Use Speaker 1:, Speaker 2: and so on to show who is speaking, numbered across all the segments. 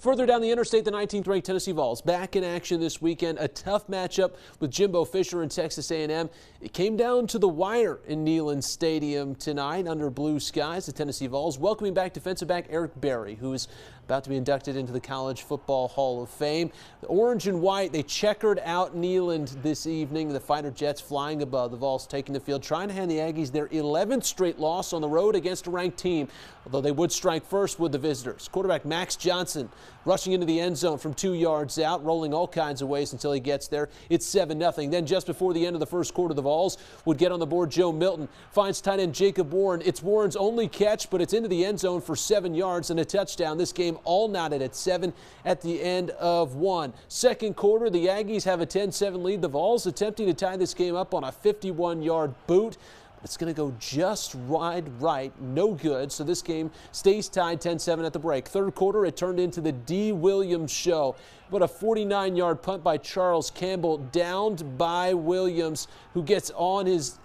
Speaker 1: Further down the interstate, the 19th-ranked Tennessee Vols back in action this weekend. A tough matchup with Jimbo Fisher and Texas A&M. It came down to the wire in Neyland Stadium tonight under blue skies. The Tennessee Vols welcoming back defensive back Eric Berry, who is about to be inducted into the College Football Hall of Fame. The orange and white, they checkered out Neyland this evening. The Fighter Jets flying above. The Vols taking the field, trying to hand the Aggies their 11th straight loss on the road against a ranked team, although they would strike first with the visitors. Quarterback Max Johnson rushing into the end zone from 2 yards out, rolling all kinds of ways until he gets there. It's 7-0. Then just before the end of the first quarter, the Vols would get on the board. Joe Milton finds tight end Jacob Warren. It's Warren's only catch, but it's into the end zone for 7 yards and a touchdown. This game all knotted at 7 at the end of 1. Second quarter, the Aggies have a 10-7 lead. The Vols attempting to tie this game up on a 51-yard boot. It's going to go just wide right, no good. So this game stays tied 10-7 at the break. Third quarter, it turned into the D. Williams show. But a 49-yard punt by Charles Campbell, downed by Williams, who gets on his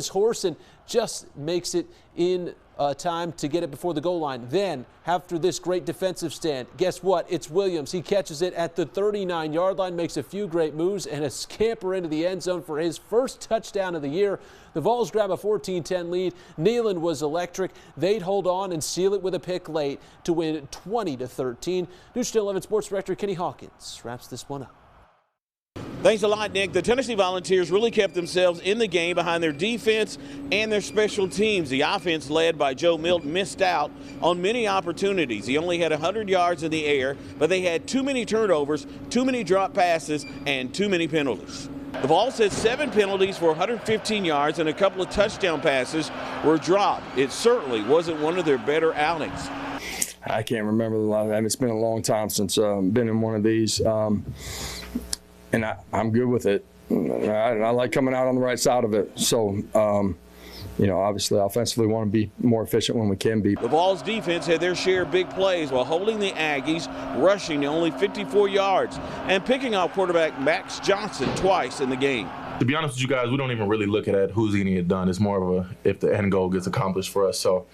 Speaker 1: horse and just makes it in time to get it before the goal line. Then, after this great defensive stand, guess what? It's Williams. He catches it at the 39-yard line, makes a few great moves, and a scamper into the end zone for his first touchdown of the year. The Vols grab a 14-10 lead. Neyland was electric. They'd hold on and seal it with a pick late to win 20-13. News Channel 11 Sports Director Kenny Hawkins wraps this one up.
Speaker 2: Thanks a lot, Nick. The Tennessee Volunteers really kept themselves in the game behind their defense and their special teams. The offense, led by Joe Milton, missed out on many opportunities. He only had 100 yards in the air, but they had too many turnovers, too many drop passes, and too many penalties. The Vols had 7 penalties for 115 yards, and a couple of touchdown passes were dropped. It certainly wasn't one of their better outings.
Speaker 3: I can't remember the last. I mean, it's been a long time since I've been in one of these. And I'm good with it. I like coming out on the right side of it. So, obviously offensively want to be more efficient when we can be.
Speaker 2: The Vols defense had their share of big plays while holding the Aggies, rushing to only 54 yards and picking off quarterback Max Johnson twice in the game.
Speaker 4: To be honest with you guys, we don't even really look at who's going to get done. It's more of a if the end goal gets accomplished for us. So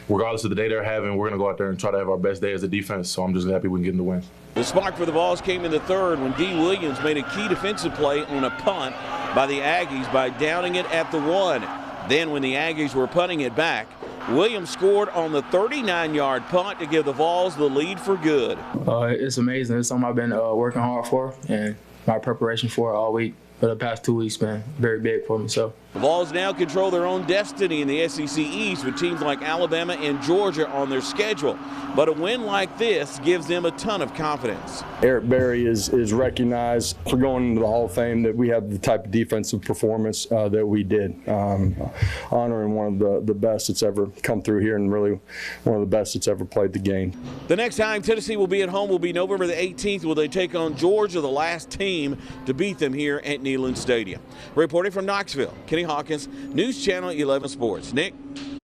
Speaker 4: regardless of the day they're having, we're going to go out there and try to have our best day as a defense. So I'm just happy we can get the win.
Speaker 2: The spark for the Vols came in the third when D. Williams made a key defensive play on a punt by the Aggies by downing it at the 1. Then when the Aggies were punting it back, Williams scored on the 39-yard punt to give the Vols the lead for good.
Speaker 5: It's amazing. It's something I've been working hard for, and my preparation for it all week. But the past 2 weeks been very big for me. So
Speaker 2: the Vols now control their own destiny in the SEC East with teams like Alabama and Georgia on their schedule. But a win like this gives them a ton of confidence.
Speaker 3: Eric Berry is recognized for going into the Hall of Fame that we have the type of defensive performance that we did. Honoring one of the best that's ever come through here and really one of the best that's ever played the game.
Speaker 2: The next time Tennessee will be at home will be November the 18th, where they take on Georgia, the last team to beat them here at Neyland Stadium. Reporting from Knoxville, Kenny Hawkins, News Channel 11 Sports. Nick?